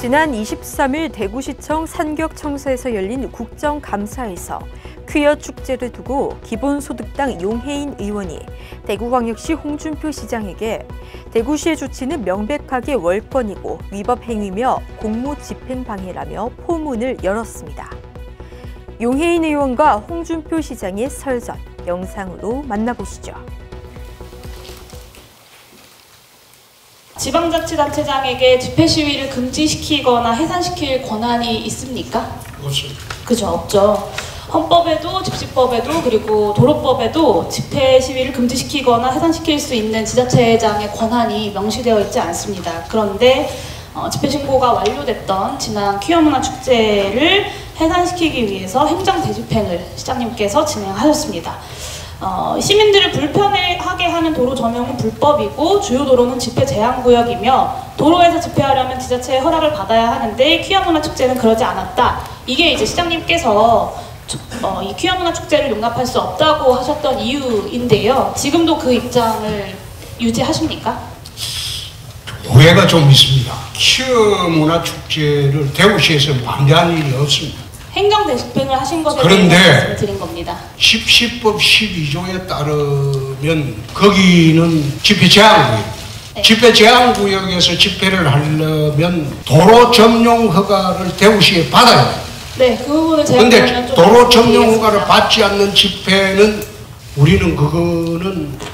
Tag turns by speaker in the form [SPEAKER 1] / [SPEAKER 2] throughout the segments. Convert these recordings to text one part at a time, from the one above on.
[SPEAKER 1] 지난 23일 대구시청 산격청사에서 열린 국정감사에서 퀴어 축제를 두고 기본소득당 용혜인 의원이 대구광역시 홍준표 시장에게 대구시의 조치는 명백하게 월권이고 위법 행위며 공무집행 방해라며 포문을 열었습니다. 용혜인 의원과 홍준표 시장의 설전, 영상으로 만나보시죠.
[SPEAKER 2] 지방자치단체장에게 집회 시위를 금지시키거나 해산시킬 권한이 있습니까?
[SPEAKER 3] 없습니다.
[SPEAKER 2] 그죠, 없죠. 헌법에도 집시법에도 그리고 도로법에도 집회 시위를 금지시키거나 해산시킬 수 있는 지자체장의 권한이 명시되어 있지 않습니다. 그런데 집회 신고가 완료됐던 지난 퀴어문화축제를 해산시키기 위해서 행정 대집행을 시장님께서 진행하셨습니다. 시민들을 불편하게 하는 도로 점용은 불법이고 주요 도로는 집회 제한구역이며 도로에서 집회하려면 지자체의 허락을 받아야 하는데 퀴어문화축제는 그러지 않았다. 이게 이제 시장님께서 이 퀴어문화축제를 용납할 수 없다고 하셨던 이유인데요. 지금도 그 입장을 유지하십니까?
[SPEAKER 3] 오해가 좀 있습니다. 퀴어문화축제를 대구시에서 반대한 일이 없습니다.
[SPEAKER 2] 행정 대집행을 하신 것에
[SPEAKER 3] 그런데
[SPEAKER 2] 대해서 말씀드린 겁니다.
[SPEAKER 3] 집시법 12조에 따르면 거기는 집회 제한구역.
[SPEAKER 2] 네.
[SPEAKER 3] 집회 제한구역에서 집회를 하려면 도로 점용 허가를 대구시에 받아야 해요.
[SPEAKER 2] 네, 그 부분을 제가
[SPEAKER 3] 그런데 도로 점용 허가를 받지 않는 집회는 우리는 그거는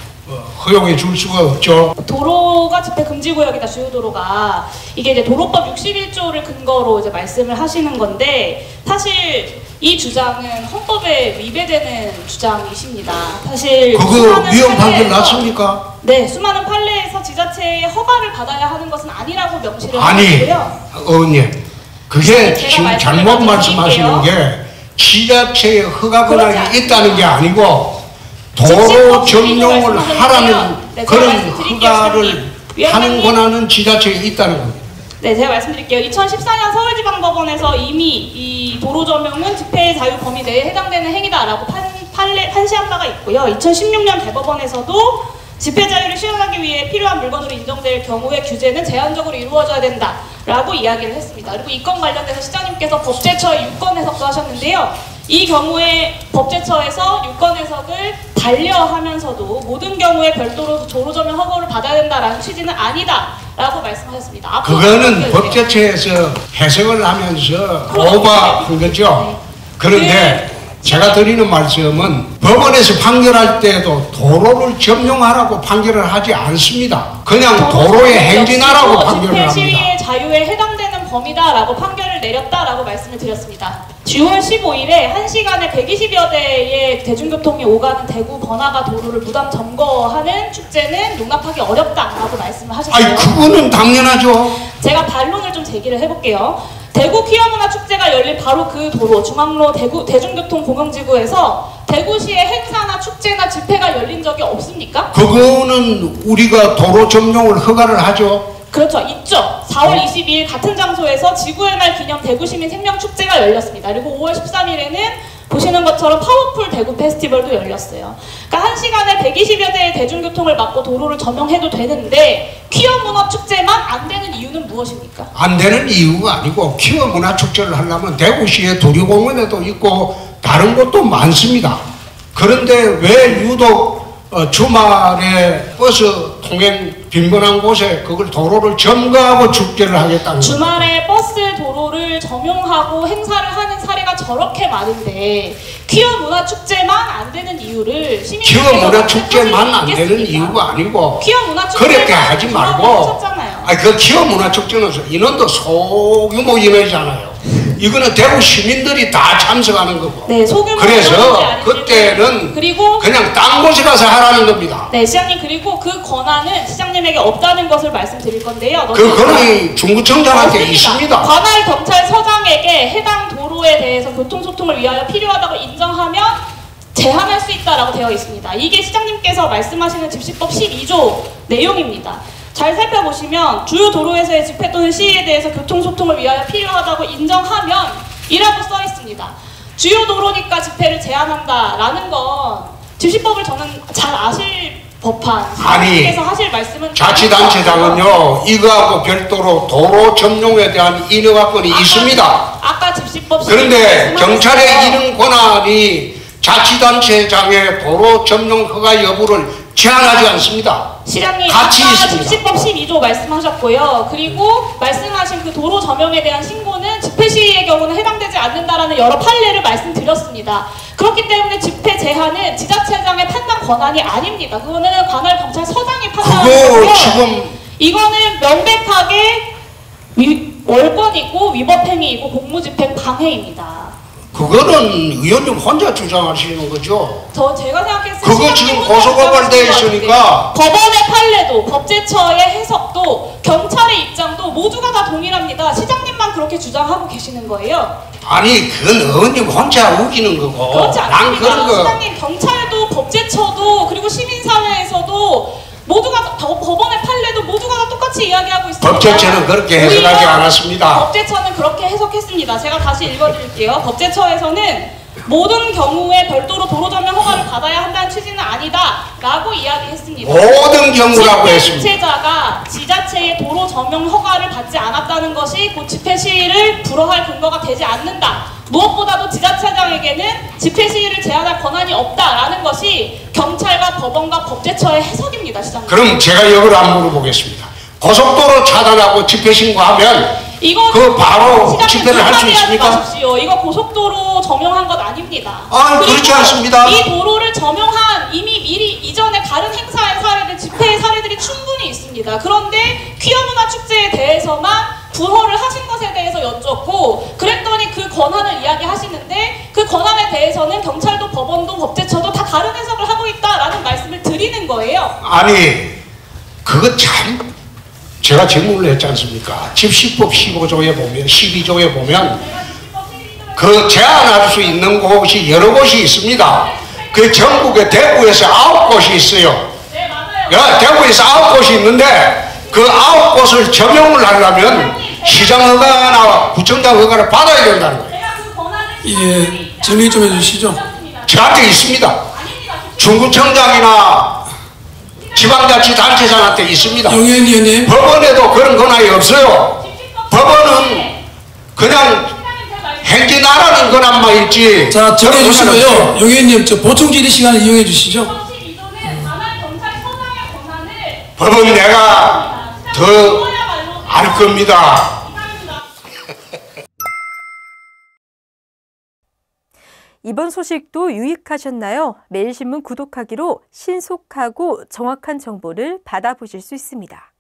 [SPEAKER 3] 허용해 줄 수가 없죠.
[SPEAKER 2] 도로가 집회 금지 구역이다, 주요 도로가. 이게 이제 도로법 61조를 근거로 이제 말씀을 하시는 건데, 사실 이 주장은 헌법에 위배되는 주장이십니다. 사실
[SPEAKER 3] 그거 위헌 판결 났습니까?
[SPEAKER 2] 네, 수많은 판례에서 지자체의 허가를 받아야 하는 것은 아니라고 명시를
[SPEAKER 3] 아니,
[SPEAKER 2] 하고요.
[SPEAKER 3] 의원님, 그게 지금 잘못 말씀하시는 게 지자체의 허가 권한이 있다는 게 아니고 도로 점용을 하라는 그런 허가를 하는 권한은 지자체에 있다는 겁니다.
[SPEAKER 2] 네, 제가 말씀드릴게요. 2014년 서울지방법원에서 이미 이 도로 점용은 집회의 자유 범위 내에 해당되는 행위다라고 판시한 바가 있고요. 2016년 대법원에서도 집회 자유를 실현하기 위해 필요한 물건으로 인정될 경우의 규제는 제한적으로 이루어져야 된다라고 이야기를 했습니다. 그리고 이 건 관련돼서 시장님께서 법제처의 유권 해석도 하셨는데요. 이 경우에 법제처에서 유권 해석을 반려하면서도 모든 경우에 별도로 도로 점용 허가를 받아야 된다라는 취지는 아니다라고 말씀하셨습니다.
[SPEAKER 3] 그거는 법제처에서 해석을 하면서 오버한 거죠. 그런데 제가 드리는 말씀은 법원에서 판결할 때도 도로를 점용하라고 판결을 하지 않습니다. 그냥 도로에 행진하라고 판결을 합니다.
[SPEAKER 2] 집회 시위의 자유에 해당되는 범위다라고 판결을 내렸다라고 말씀을 드렸습니다. 6월 15일에 1시간에 120여 대의 대중교통이 오가는 대구 번화가 도로를 무단 점거하는 축제는 용납하기 어렵다라고 말씀을 하셨어요.
[SPEAKER 3] 아니, 그거는 당연하죠.
[SPEAKER 2] 제가 반론을 좀 제기를 해볼게요. 대구 퀴어문화축제가 열린 바로 그 도로, 중앙로 대구 대중교통공영지구에서 대구시의 행사나 축제나 집회가 열린 적이 없습니까?
[SPEAKER 3] 그거는 우리가 도로 점용을 허가를 하죠.
[SPEAKER 2] 그렇죠, 있죠. 4월 22일 같은 장소에서 지구의 날 기념 대구시민 생명축제가 열렸습니다. 그리고 5월 13일에는 보시는 것처럼 파워풀 대구 페스티벌도 열렸어요. 그러니까 1시간에 120여 대의 대중교통을 막고 도로를 점용해도 되는데 퀴어 문화 축제만 안 되는 이유는 무엇입니까?
[SPEAKER 3] 안 되는 이유가 아니고 퀴어 문화 축제를 하려면 대구시에 도리공원에도 있고 다른 곳도 많습니다. 그런데 왜 유독 주말에 버스 통행 빈번한 곳에 그걸 도로를 점거하고 축제를 하겠다는 거예요.
[SPEAKER 2] 주말에 버스 도로를 점용하고 행사를 하는 사례가 저렇게 많은데 퀴어 문화 축제만 안 되는 이유를 시민들께서
[SPEAKER 3] 퀴어 문화 축제만 안 되는 이유가 아니고
[SPEAKER 2] 퀴어 문화
[SPEAKER 3] 그렇게 하지 말고 그 퀴어 문화 축제는 인원도 소규모 인원이잖아요. 이거는 대구 시민들이 다 참석하는 거고.
[SPEAKER 2] 네, 소규모.
[SPEAKER 3] 그래서 그때는
[SPEAKER 2] 그리고
[SPEAKER 3] 그냥 딴 곳에 가서 하라는 겁니다.
[SPEAKER 2] 네, 시장님, 그리고 그 권한은 시장님에게 없다는 것을 말씀드릴 건데요.
[SPEAKER 3] 그 권한이 중구청장한테 있습니다.
[SPEAKER 2] 관할 경찰서장에게 해당 도로에 대해서 교통소통을 위하여 필요하다고 인정하면 제한할 수 있다라고 되어 있습니다. 이게 시장님께서 말씀하시는 집시법 12조 내용입니다. 잘 살펴보시면 주요 도로에서의 집회 또는 시위에 대해서 교통소통을 위하여 필요하다고 인정하면 이라고 써 있습니다. 주요 도로니까 집회를 제한한다라는 건 집시법을 저는 잘 아실 법한
[SPEAKER 3] 아니,
[SPEAKER 2] 시장님께서 하실 말씀은
[SPEAKER 3] 자치단체장은요, 이거하고 별도로 도로 점용에 대한 인허가권이 있습니다.
[SPEAKER 2] 아까 집시법
[SPEAKER 3] 그런데 경찰의 이런 권한이 자치단체장의 도로 점용 허가 여부를 제한하지 않습니다.
[SPEAKER 2] 시장님
[SPEAKER 3] 같이
[SPEAKER 2] 아까
[SPEAKER 3] 있습니다.
[SPEAKER 2] 집시법 12조 말씀하셨고요. 그리고 말씀하신 그 도로 점용에 대한 신고는 집회 시위의 경우는 해당되지 않는다라는 여러 판례를 말씀드렸습니다. 그렇기 때문에 집회 제한은 지자체장의 판단 권한이 아닙니다. 그거는 관할 경찰서장이 판단하는
[SPEAKER 3] 그거
[SPEAKER 2] 거고요.
[SPEAKER 3] 지금
[SPEAKER 2] 이거는 명백하게 월권이고 위법행위이고 공무집행 방해입니다.
[SPEAKER 3] 그거는 의원님 혼자 주장하시는 거죠.
[SPEAKER 2] 제가 생각했을 때
[SPEAKER 3] 그거 지금 고소고발돼 있으니까
[SPEAKER 2] 법원의 판례도 법제처의 해석도 경찰의 입장도 모두가 다 동일합니다. 시장님만 그렇게 주장하고 계시는 거예요.
[SPEAKER 3] 아니 그건 의원님 혼자 우기는 거고
[SPEAKER 2] 그렇지
[SPEAKER 3] 난
[SPEAKER 2] 않습니다.
[SPEAKER 3] 그런 거
[SPEAKER 2] 시장님 경찰도 법제처도 그리고 시민사회에서도 모두가 법원의 판례도 모두가 다 똑같이 이야기하고 있습니다.
[SPEAKER 3] 법제처는 그렇게 해석하지 않았습니다.
[SPEAKER 2] 법제처는 그렇게 해석했습니다. 제가 다시 읽어드릴게요. 법제처에서는 모든 경우에 별도로 도로 점용 허가를 받아야 한다는 취지는 아니다 라고 이야기했습니다.
[SPEAKER 3] 모든 경우라고 했습니다.
[SPEAKER 2] 집회자가 지자체의 도로 점용 허가를 받지 않았다는 것이 곧 집회 시위를 불허할 근거가 되지 않는다. 무엇보다도 지자체장에게는 집회 시위를 제한할 권한이 없다라는 것이 경찰과 법원과 법제처의 해석입니다. 시장님.
[SPEAKER 3] 그럼 제가 이걸 안 물어보겠습니다. 고속도로 차단하고 집회 신고하면 그 바로 집회를 할 수 있습니까?
[SPEAKER 2] 마십시오. 이거 고속도로 점용한 것 아닙니다.
[SPEAKER 3] 아, 그렇지 않습니다.
[SPEAKER 2] 이 도로를 점용한 이미 미리 이전에 다른 행사의 사례들, 집회의 사례들이 충분히 있습니다. 그런데 퀴어 문화 축제에 대해서만 불허를 하신 것에 대해서 여쭙고 그랬더니 그 권한을 이야기하시는데 그 권한에 대해서는 경찰도 법원도 법제처도 다 다른 해석을 하고 있다라는 말씀을 드리는 거예요.
[SPEAKER 3] 아니 그거 참 제가 질문을 했지 않습니까? 집시법 15조에 보면 12조에 보면 그 제한할 수 있는 곳이 여러 곳이 있습니다. 그 전국에 대구에서 9곳이 있어요.
[SPEAKER 2] 네, 맞아요.
[SPEAKER 3] 대구에서 9곳이 있는데 그 9곳을 점용을 하려면 시장 허가나 구청장 허가를 받아야 된다는 거예요.
[SPEAKER 2] 제가 그 권한을
[SPEAKER 4] 예, 정리 좀 해주시죠.
[SPEAKER 3] 저한테 있습니다. 중구청장이나 지방자치단체장한테 있습니다.
[SPEAKER 4] 용현 의원님,
[SPEAKER 3] 법원에도 그런 권한이 없어요. 법원은 그냥 행진하라는 권한만 있지.
[SPEAKER 4] 자 정리해
[SPEAKER 3] 그런 권한은 없어요.
[SPEAKER 4] 주시고요. 용현 의원님, 저 보충 질의 시간을 이용해 주시죠.
[SPEAKER 3] 법은 내가 더 알 겁니다.
[SPEAKER 1] 이번 소식도 유익하셨나요? 매일신문 구독하기로 신속하고 정확한 정보를 받아보실 수 있습니다.